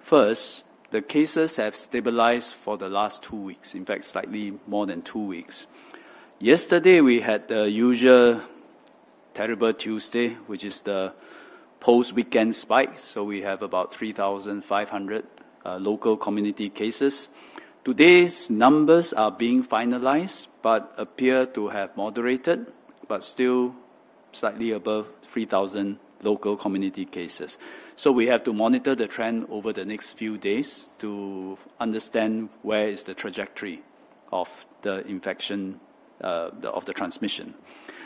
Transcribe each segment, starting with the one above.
First, the cases have stabilized for the last 2 weeks, in fact, slightly more than 2 weeks. Yesterday, we had the usual terrible Tuesday, which is the post-weekend spike. So we have about 3,500 local community cases. Today's numbers are being finalized, but appear to have moderated, but still slightly above 3,000 local community cases. So we have to monitor the trend over the next few days to understand where is the trajectory of the infection, of the transmission.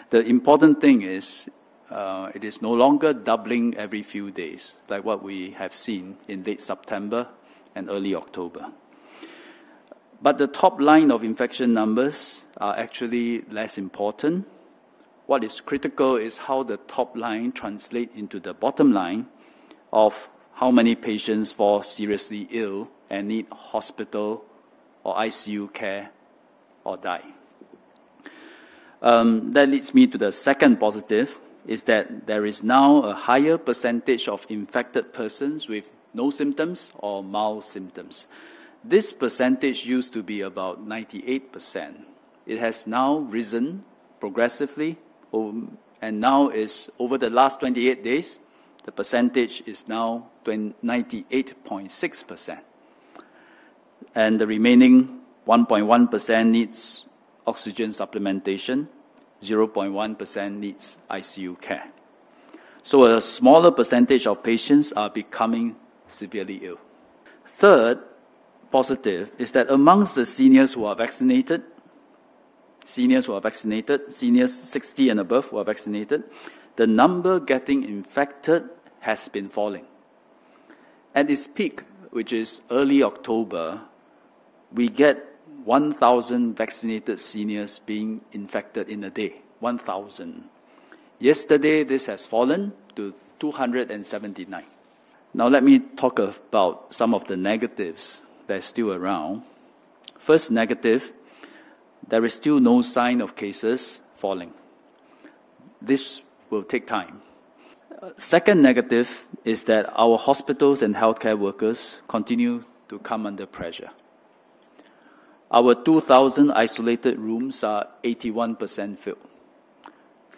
The important thing is it is no longer doubling every few days, like what we have seen in late September and early October. But the top line of infection numbers are actually less important. What is critical is how the top line translates into the bottom line of how many patients fall seriously ill and need hospital or ICU care or die. That leads me to the second positive, is that there is now a higher percentage of infected persons with no symptoms or mild symptoms. This percentage used to be about 98%. It has now risen progressively, and now is, over the last 28 days, the percentage is now 98.6%. And the remaining 1.1% needs oxygen supplementation, 0.1% needs ICU care. So a smaller percentage of patients are becoming severely ill. Third positive is that amongst the seniors 60 and above who are vaccinated, the number getting infected has been falling. At its peak, which is early October, we get 1,000 vaccinated seniors being infected in a day. 1,000. Yesterday, this has fallen to 279. Now let me talk about some of the negatives that are still around. First negative, there is still no sign of cases falling. This will take time. Second negative is that our hospitals and healthcare workers continue to come under pressure. Our 2,000 isolated rooms are 81% filled.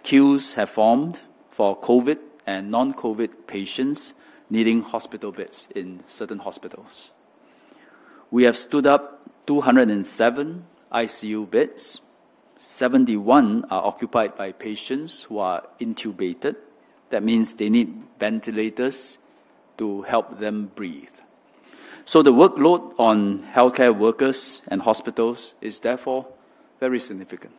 Queues have formed for COVID and non-COVID patients needing hospital beds in certain hospitals. We have stood up 207 ICU beds. 71 are occupied by patients who are intubated. That means they need ventilators to help them breathe. So the workload on healthcare workers and hospitals is therefore very significant.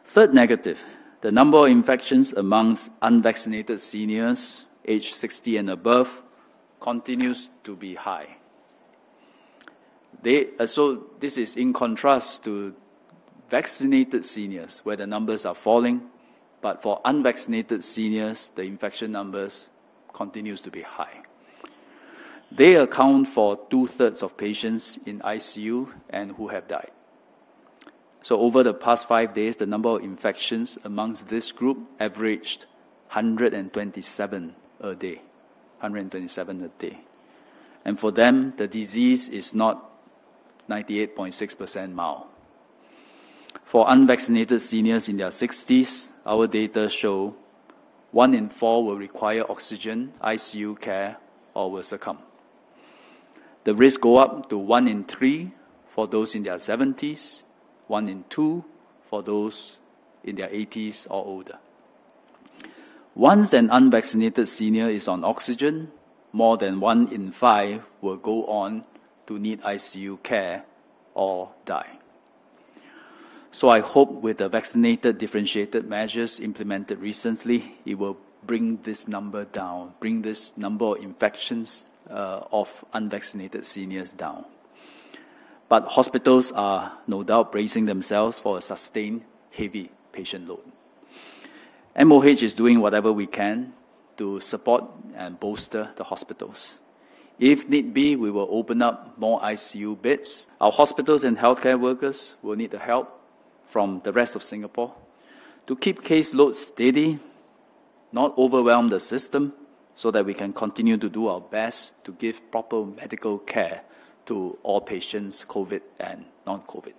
Third negative, the number of infections amongst unvaccinated seniors aged 60 and above continues to be high. So this is in contrast to vaccinated seniors, where the numbers are falling, but for unvaccinated seniors, the infection numbers continues to be high. They account for 2/3 of patients in ICU and who have died. So over the past 5 days, the number of infections amongst this group averaged 127 a day. 127 a day. And for them, the disease is not 98.6% mild. For unvaccinated seniors in their 60s, our data show 1 in 4 will require oxygen, ICU care, or will succumb. The risk go up to 1 in 3 for those in their 70s, 1 in 2 for those in their 80s or older. Once an unvaccinated senior is on oxygen, more than 1 in 5 will go on to need ICU care or die. So I hope with the vaccinated differentiated measures implemented recently, it will bring this number down, bring this number of infections of unvaccinated seniors down. But hospitals are no doubt bracing themselves for a sustained heavy patient load. MOH is doing whatever we can to support and bolster the hospitals. If need be, we will open up more ICU beds. Our hospitals and healthcare workers will need the help from the rest of Singapore to keep caseloads steady, not overwhelm the system, so that we can continue to do our best to give proper medical care to all patients, COVID and non-COVID.